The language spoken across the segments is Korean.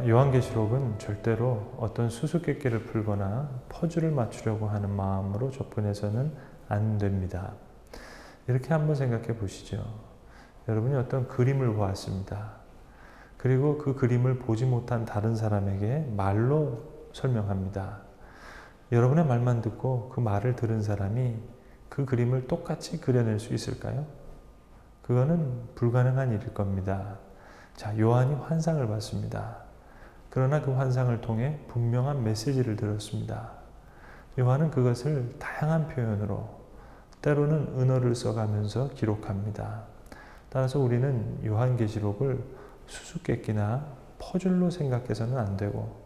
요한계시록은 절대로 어떤 수수께끼를 풀거나 퍼즐을 맞추려고 하는 마음으로 접근해서는 안 됩니다. 이렇게 한번 생각해 보시죠. 여러분이 어떤 그림을 보았습니다. 그리고 그 그림을 보지 못한 다른 사람에게 말로 설명합니다. 여러분의 말만 듣고 그 말을 들은 사람이 그 그림을 똑같이 그려낼 수 있을까요? 그거는 불가능한 일일 겁니다. 자, 요한이 환상을 봤습니다. 그러나 그 환상을 통해 분명한 메시지를 들었습니다. 요한은 그것을 다양한 표현으로, 때로는 은어를 써가면서 기록합니다. 따라서 우리는 요한계시록을 수수께끼나 퍼즐로 생각해서는 안 되고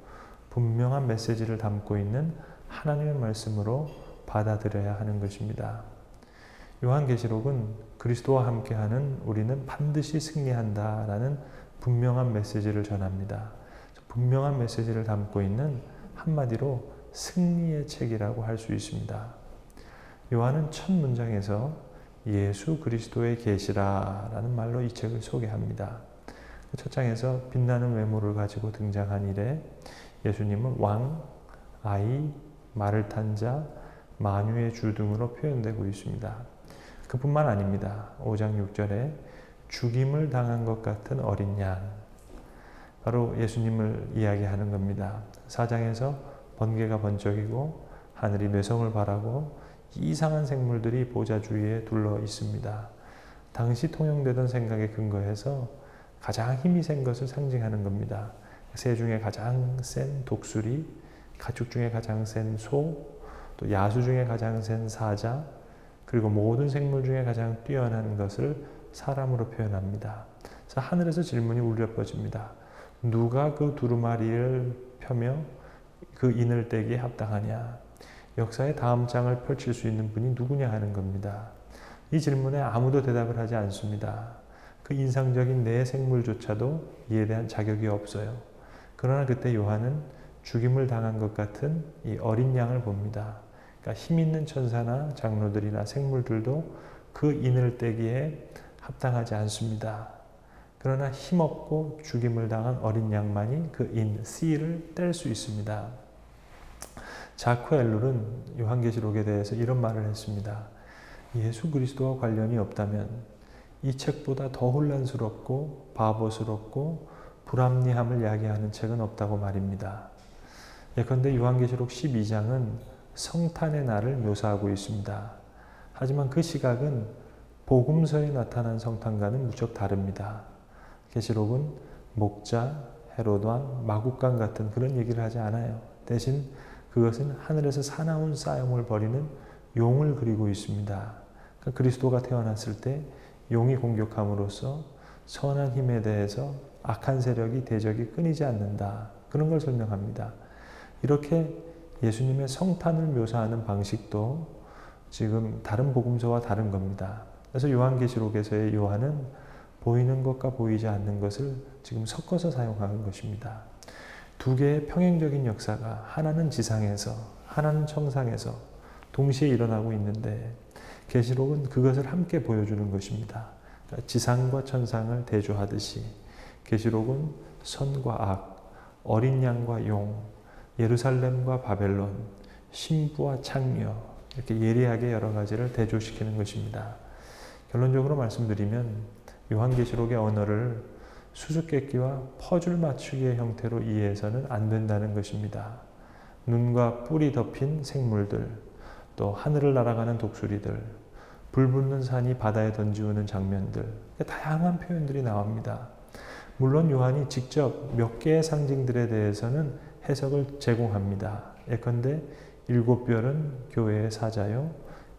분명한 메시지를 담고 있는 하나님의 말씀으로 받아들여야 하는 것입니다. 요한계시록은 그리스도와 함께하는 우리는 반드시 승리한다라는 분명한 메시지를 전합니다. 분명한 메시지를 담고 있는 한마디로 승리의 책이라고 할 수 있습니다. 요한은 첫 문장에서 예수 그리스도의 계시라라는 말로 이 책을 소개합니다. 첫 장에서 빛나는 외모를 가지고 등장한 이래 예수님은 왕, 아이, 말을 탄 자, 만유의 주 등으로 표현되고 있습니다. 그뿐만 아닙니다. 5장 6절에 죽임을 당한 것 같은 어린 양, 바로 예수님을 이야기하는 겁니다. 4장에서 번개가 번쩍이고 하늘이 뇌성을 발하고 이상한 생물들이 보좌 주위에 둘러 있습니다. 당시 통용되던 생각에 근거해서 가장 힘이 센 것을 상징하는 겁니다. 새 중에 가장 센 독수리, 가축 중에 가장 센 소, 또 야수 중에 가장 센 사자, 그리고 모든 생물 중에 가장 뛰어난 것을 사람으로 표현합니다. 그래서 하늘에서 질문이 울려 퍼집니다. 누가 그 두루마리를 펴며 그 인을 떼기에 합당하냐? 역사의 다음 장을 펼칠 수 있는 분이 누구냐 하는 겁니다. 이 질문에 아무도 대답을 하지 않습니다. 그 인상적인 네 생물조차도 이에 대한 자격이 없어요. 그러나 그때 요한은 죽임을 당한 것 같은 이 어린 양을 봅니다. 그러니까 힘 있는 천사나 장로들이나 생물들도 그 인을 떼기에 합당하지 않습니다. 그러나 힘없고 죽임을 당한 어린 양만이 그 인, 씨를 뗄 수 있습니다. 자크 엘룰은 요한계시록에 대해서 이런 말을 했습니다. 예수 그리스도와 관련이 없다면 이 책보다 더 혼란스럽고 바보스럽고 불합리함을 야기하는 책은 없다고 말입니다. 예컨대 요한계시록 12장은 성탄의 날을 묘사하고 있습니다. 하지만 그 시각은 복음서에 나타난 성탄과는 무척 다릅니다. 계시록은 목자, 헤롯왕, 마국간 같은 그런 얘기를 하지 않아요. 대신 그것은 하늘에서 사나운 싸움을 벌이는 용을 그리고 있습니다. 그러니까 그리스도가 태어났을 때 용이 공격함으로써 선한 힘에 대해서 악한 세력이 대적이 끊이지 않는다. 그런 걸 설명합니다. 이렇게 예수님의 성탄을 묘사하는 방식도 지금 다른 복음서와 다른 겁니다. 그래서 요한계시록에서의 요한은 보이는 것과 보이지 않는 것을 지금 섞어서 사용하는 것입니다. 두 개의 평행적인 역사가 하나는 지상에서 하나는 천상에서 동시에 일어나고 있는데 계시록은 그것을 함께 보여주는 것입니다. 그러니까 지상과 천상을 대조하듯이 계시록은 선과 악, 어린 양과 용, 예루살렘과 바벨론, 신부와 창녀 이렇게 예리하게 여러 가지를 대조시키는 것입니다. 결론적으로 말씀드리면 요한계시록의 언어를 수수께끼와 퍼즐 맞추기의 형태로 이해해서는 안 된다는 것입니다. 눈과 뿔이 덮인 생물들, 또 하늘을 날아가는 독수리들, 불 붙는 산이 바다에 던지우는 장면들, 다양한 표현들이 나옵니다. 물론 요한이 직접 몇 개의 상징들에 대해서는 해석을 제공합니다. 예컨대 7별은 교회의 사자요,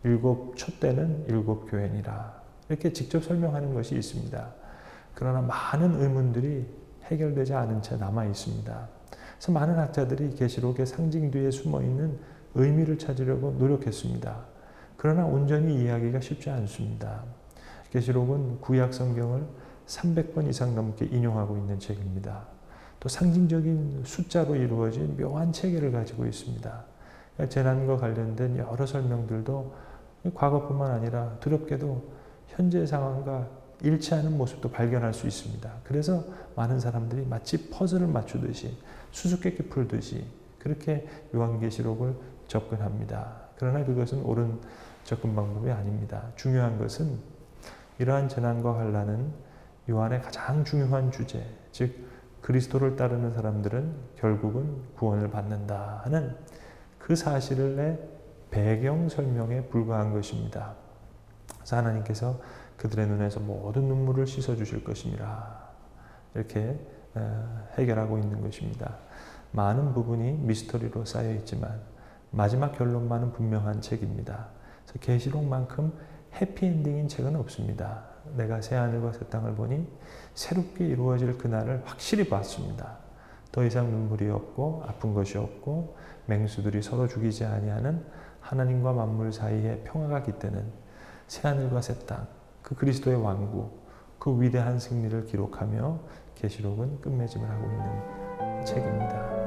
7 촛대는 7 교회니라. 이렇게 직접 설명하는 것이 있습니다. 그러나 많은 의문들이 해결되지 않은 채 남아 있습니다. 그래서 많은 학자들이 계시록의 상징 뒤에 숨어있는 의미를 찾으려고 노력했습니다. 그러나 온전히 이해하기가 쉽지 않습니다. 계시록은 구약 성경을 300번 이상 넘게 인용하고 있는 책입니다. 또 상징적인 숫자로 이루어진 묘한 체계를 가지고 있습니다. 재난과 관련된 여러 설명들도 과거뿐만 아니라 두렵게도 현재 상황과 일치하는 모습도 발견할 수 있습니다. 그래서 많은 사람들이 마치 퍼즐을 맞추듯이 수수께끼 풀듯이 그렇게 요한계시록을 접근합니다. 그러나 그것은 옳은 접근 방법이 아닙니다. 중요한 것은 이러한 재난과 환난은 요한의 가장 중요한 주제, 즉 그리스도를 따르는 사람들은 결국은 구원을 받는다 하는 그 사실의 배경 설명에 불과한 것입니다. 그래서 하나님께서 그들의 눈에서 모든 눈물을 씻어주실 것임이라 이렇게 해결하고 있는 것입니다. 많은 부분이 미스터리로 쌓여있지만 마지막 결론만은 분명한 책입니다. 그래서 계시록만큼 해피엔딩인 책은 없습니다. 내가 새하늘과 새 땅을 보니 새롭게 이루어질 그날을 확실히 봤습니다. 더 이상 눈물이 없고 아픈 것이 없고 맹수들이 서로 죽이지 아니하는 하나님과 만물 사이에 평화가 깃드는 새하늘과 새 땅, 그 그리스도의 왕국, 그 위대한 승리를 기록하며 계시록은 끝맺음을 하고 있는 책입니다.